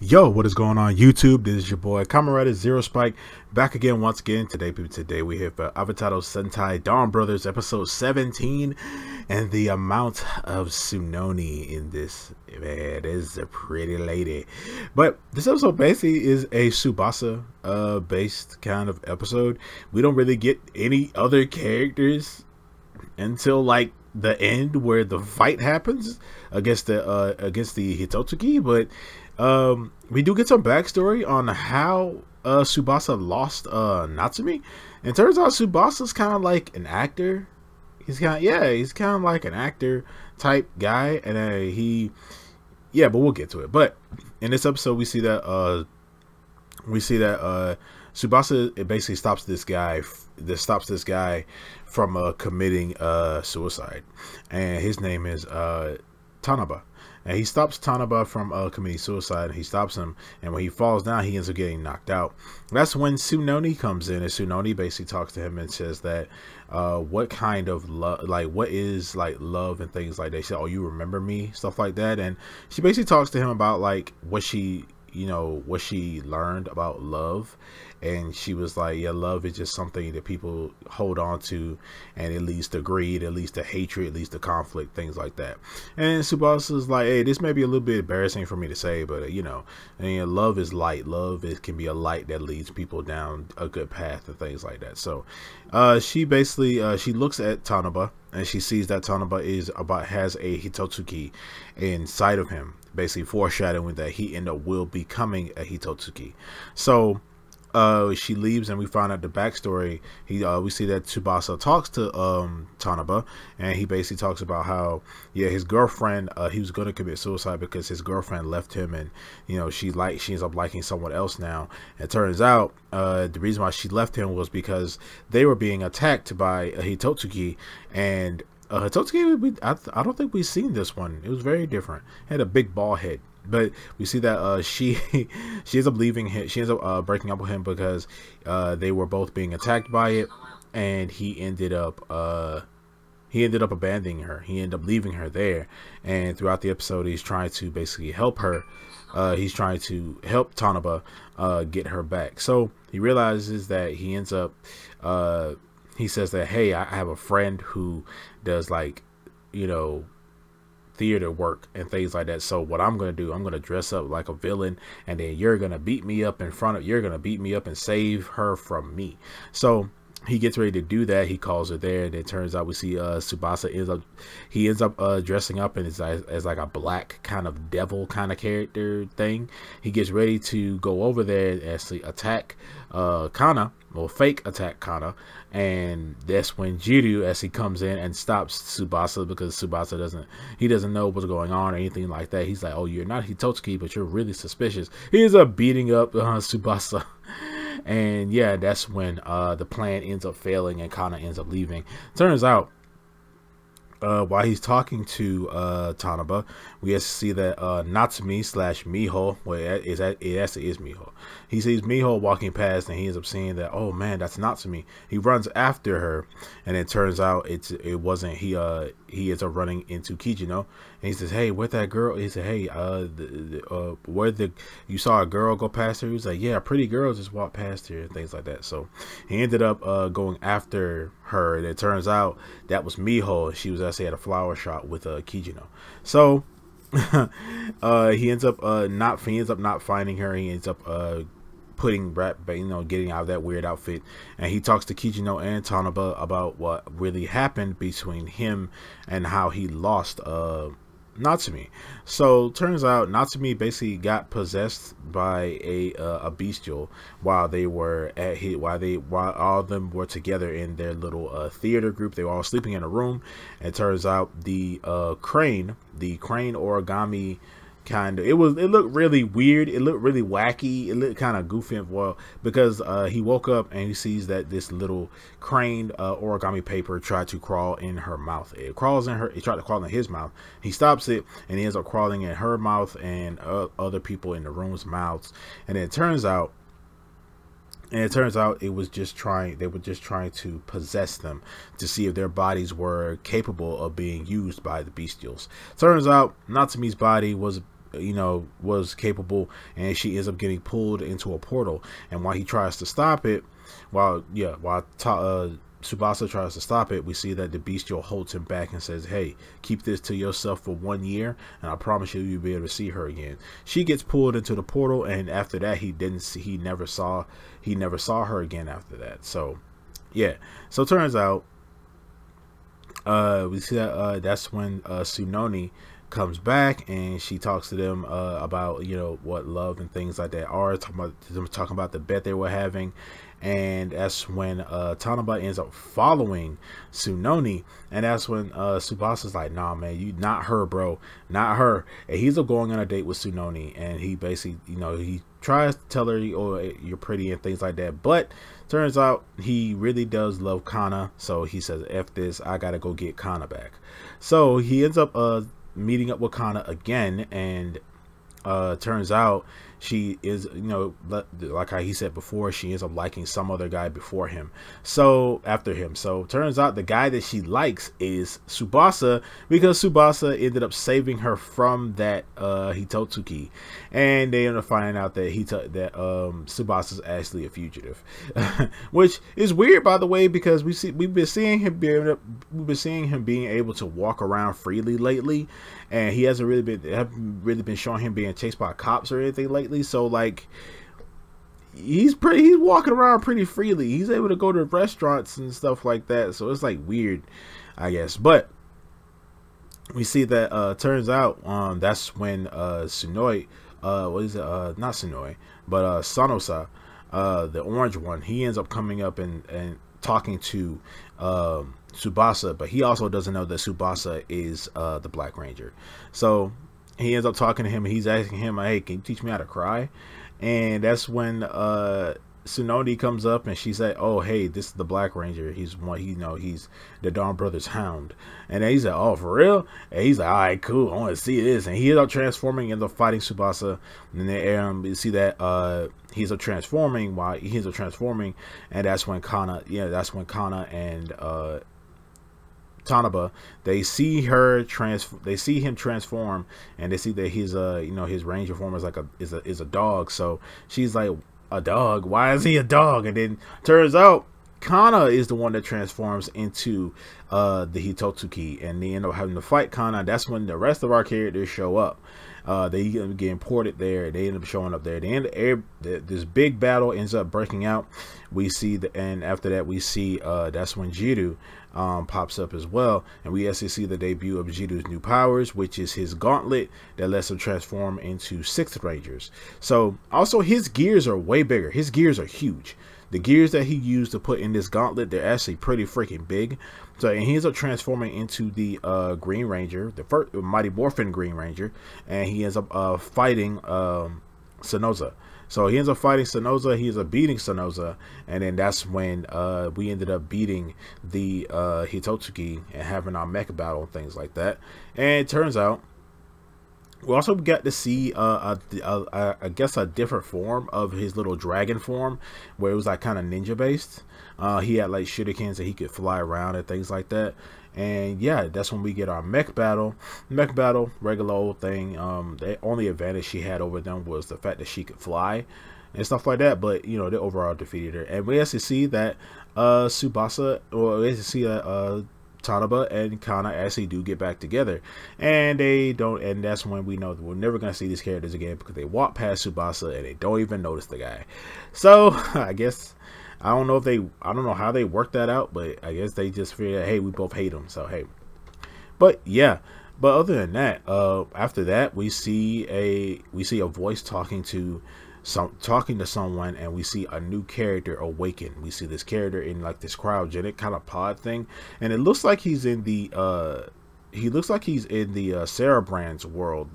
Yo, what is going on YouTube? This is your boy Kamen Zero Spike back again once again. Today we here for Avataro Sentai Donbrothers episode 17, and the amount of Tsunoni in this, man, is a pretty lady. But this episode basically is a Tsubasa based kind of episode. We don't really get any other characters until like the end where the fight happens against the Hitotsuki, but we do get some backstory on how Tsubasa lost Natsumi. And turns out Tsubasa's kind of like an actor. He's kind of like an actor type guy, and but we'll get to it. But in this episode, we see that Tsubasa, it basically stops this guy from committing suicide, and his name is Tanaba. And he stops Tanaba from committing suicide. He stops him, and when he falls down, he ends up getting knocked out. That's when Tsunoni comes in, and Tsunoni basically talks to him and says that what kind of love, like what is like love and things like that. She said, "Oh, you remember me?" Stuff like that. And she basically talks to him about like what she learned about love. And she was like, yeah, love is just something that people hold on to, and it leads to greed, it leads to hatred, it leads to conflict, things like that. And Tsubasa's like, hey, this may be a little bit embarrassing for me to say, but love is light. Can be a light that leads people down a good path and things like that. So she basically she looks at Tanaba, and she sees that Tanaba has a Hitotsuki inside of him, basically foreshadowing that he will be becoming a Hitotsuki. So she leaves, and we find out the backstory. We see that Tsubasa talks to Tanaba, and he basically talks about how his girlfriend, he was going to commit suicide because his girlfriend left him, and she ends up liking someone else now. It turns out the reason why she left him was because they were being attacked by a Hitotsuki, and Hitotsuki, I don't think we've seen this one. It was very different. It had a big ball head. But we see that she ends up leaving him. She ends up breaking up with him because they were both being attacked by it, and he ended up abandoning her. He ended up leaving her there, and throughout the episode, he's trying to basically help her. He's trying to help Tanaba get her back. So he realizes that he ends up. He says that, hey, I have a friend who does theater work and things like that. So what I'm gonna do, I'm gonna dress up like a villain, and then you're gonna beat me up and save her from me. So he gets ready to do that. He calls her there, and it turns out we see Tsubasa ends up dressing up and as like a black kind of devil kind of character thing. He gets ready to go over there and actually attack Kana, or fake attack Kana, and that's when Jiru actually comes in and stops Tsubasa, because Tsubasa doesn't know what's going on or anything like that. He's like, oh, you're not Hitotsuki, but you're really suspicious. He ends up beating up Tsubasa. And yeah, that's when the plan ends up failing and Kana ends up leaving. Turns out while he's talking to Tanaba, we actually see that Natsumi / Miho, it actually is Miho. He sees Miho walking past, and he ends up seeing that, oh man, that's Natsumi. He runs after her, and it turns out it wasn't. He ends up running into Kijino, and he says, hey, where'd that girl? He said, hey, you saw a girl go past her? He was like, yeah, a pretty girl just walked past her, and things like that. So he ended up going after her, and it turns out that was Miho. She was actually at a flower shop with Kijino. So he ends up not finding her. He ends up getting out of that weird outfit, and he talks to Kijino and Tanaba about what really happened between him and how he lost Natsumi. So turns out Natsumi basically got possessed by a bestial while all of them were together in their little theater group. They were all sleeping in a room, and it turns out the crane origami it looked really weird. It looked really wacky. It looked kind of goofy, because he woke up and he sees that this little crane origami paper tried to crawl in her mouth. It tried to crawl in his mouth. He stops it, and he ends up crawling in her mouth and other people in the room's mouths. And it turns out they were just trying to possess them to see if their bodies were capable of being used by the bestials. Turns out Natsumi's body was was capable, and she ends up getting pulled into a portal. And while he tries to stop it, Tsubasa tries to stop it, we see that the bestial holds him back and says, "Hey, keep this to yourself for 1 year, and I promise you'll be able to see her again." She gets pulled into the portal, and after that, he never saw her again after that. So, yeah. So it turns out, we see that that's when Tsunoni comes back, and she talks to them about what love and things like that are, talking about the bet they were having. And that's when Tanaba ends up following Tsunoni, and that's when Tsubasa's like, "Nah, man, you not her, bro, not her." And he's up going on a date with Tsunoni, and he basically, he tries to tell her, "Oh, you're pretty" and things like that. But turns out he really does love Kana, so he says, "F this, I gotta go get Kana back." So he ends up meeting up with Kana again, and turns out she is, like how he said before, she ends up liking some other guy before him. So after him. So turns out the guy that she likes is Tsubasa, because Tsubasa ended up saving her from that Hitotsuki, and they end up finding out that Tsubasa is actually a fugitive, which is weird, by the way, because we've been seeing him being able to walk around freely lately, and he haven't really been showing him being chased by cops or anything lately. So like, he's walking around pretty freely. He's able to go to restaurants and stuff like that. So it's like weird, I guess. But we see that turns out that's when Tsunoi, not Tsunoi, but Sanosa, the orange one, he ends up coming up and talking to Tsubasa, but he also doesn't know that Tsubasa is the Black Ranger. So he ends up talking to him, and he's asking him, "Hey, can you teach me how to cry?" And that's when Tsunoni comes up, and she said, "Oh, hey, this is the Black Ranger. He's he's the Donbrothers Hound." And then he said, "Oh, for real?" And he's like, "All right, cool. I want to see this." And he ends up transforming, ends up fighting Tsubasa. And then you see that he's up transforming, and that's when Kana and Tanaba, they see him transform, and they see that his ranger form is a dog. So she's like, "A dog? Why is he a dog?" And then turns out Kana is the one that transforms into the Hitotsuki, and they end up having to fight Kana. That's when the rest of our characters show up. They get imported there. They end up showing up there. This big battle ends up breaking out. We see and after that we see that's when Jiru pops up as well, and we actually see the debut of Jiru's new powers, which is his gauntlet that lets him transform into 6 Rangers. So also his gears are way bigger. His gears are huge. The gears that he used to put in this gauntlet, they're actually pretty freaking big. So, and he ends up transforming into the Green Ranger, the first Mighty Morphin Green Ranger, and he ends up fighting Sanosa. So he ends up fighting Sanosa, he ends up beating Sanosa, and then that's when we ended up beating the Hitotsuki and having our mech battle and things like that. And it turns out we also got to see, I guess, a different form of his little dragon form, where it was like kind of ninja based. He had like shurikens that he could fly around and things like that. And yeah, that's when we get our mech battle. Regular old thing. The only advantage she had over them was the fact that she could fly and stuff like that. But they overall defeated her. And we actually see that Tsubasa, or we actually see that Tanaba and Kana actually do get back together, and they don't, and that's when we know that we're never gonna see these characters again, because they walk past Tsubasa and they don't even notice the guy. So I guess I don't know how they worked that out, but I guess they just figured, hey, we both hate him, so hey. But yeah, but other than that, after that we see a voice talking to someone, and we see a new character awaken. We see this character in like this cryogenic kind of pod thing, and it looks like he's in the Cerebrand's world,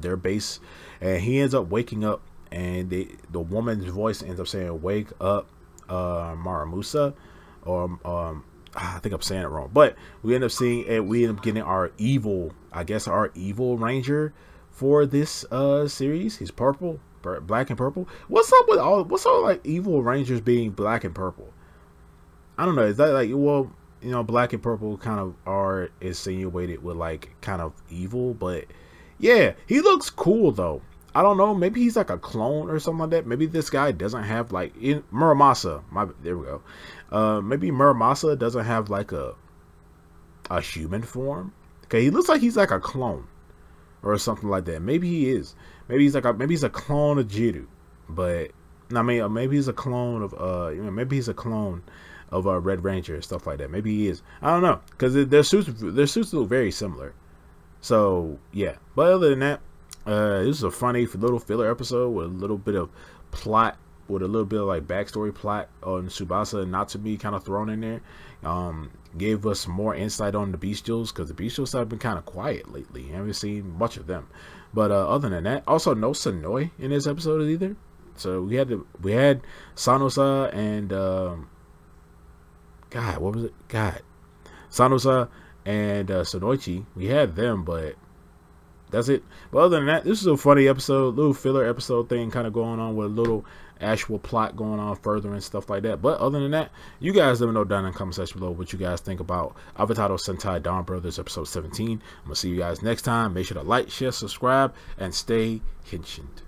their base, and he ends up waking up, and the woman's voice ends up saying, "Wake up, Maramusa," or I think I'm saying it wrong, but we end up getting our evil ranger for this series. He's purple. Black and purple. What's up with like evil rangers being black and purple? I don't know. Is that like, well, black and purple kind of are insinuated with like kind of evil, but Yeah, he looks cool though. I don't know. Maybe he's like a clone or something like that. Maybe this guy doesn't have like in Muramasa. There we go. Maybe Muramasa doesn't have like a human form. Okay, he looks like he's like a clone or something like that. Maybe he is. Maybe he's a clone of Jiru. But I mean, maybe he's a clone of maybe he's a clone of Red Ranger and stuff like that. Maybe he is. I don't know, because their suits look very similar. So yeah, but other than that, this is a funny little filler episode with a little bit of plot, with a little bit of like backstory plot on Tsubasa and Natsumi kind of thrown in there. Gave us more insight on the Bestials, because the Bestials have been kind of quiet lately. I haven't seen much of them. But other than that, also no Sonoi in this episode either. So we had Sanosa and Sanosa and Sonoichi. We had them, but that's it. But other than that, this is a funny episode, little filler episode thing kind of going on with a little actual plot going on further and stuff like that. But other than that, you guys let me know down in the comment section below what you guys think about Avataro Sentai Donbrothers episode 17. I'm going to see you guys next time. Make sure to like, share, subscribe, and stay henshined.